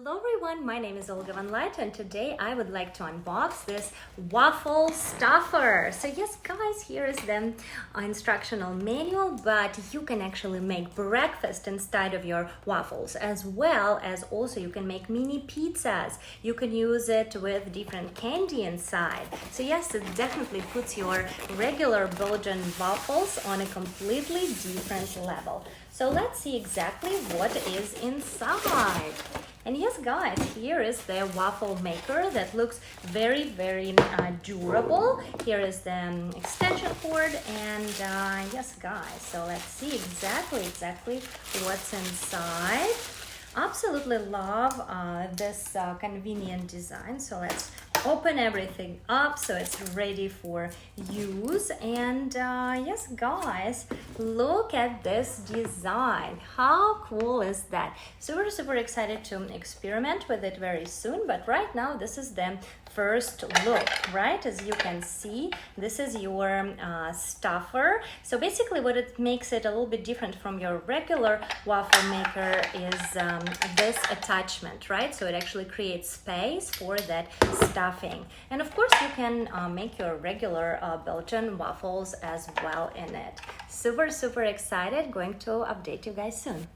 Hello everyone, my name is Olga Van Light and today I would like to unbox this waffle stuffer. So yes guys, here is the instructional manual, but you can actually make breakfast inside of your waffles, as well as also you can make mini pizzas. You can use it with different candy inside. So yes, it definitely puts your regular Belgian waffles on a completely different level. So let's see exactly what is inside. And yes guys, here is the waffle maker that looks very durable. Here is the extension cord, and yes guys, so let's see exactly what's inside. Absolutely love this convenient design. So let's open everything up so it's ready for use. And yes guys, look at this design. How cool is that? So we're super excited to experiment with it very soon, but right now this is the first look, right? As you can see, this is your stuffer. So basically what it makes it a little bit different from your regular waffle maker is this attachment, right? So it actually creates space for that stuffing. And of course you can make your regular Belgian waffles as well in it. Super excited, going to update you guys soon.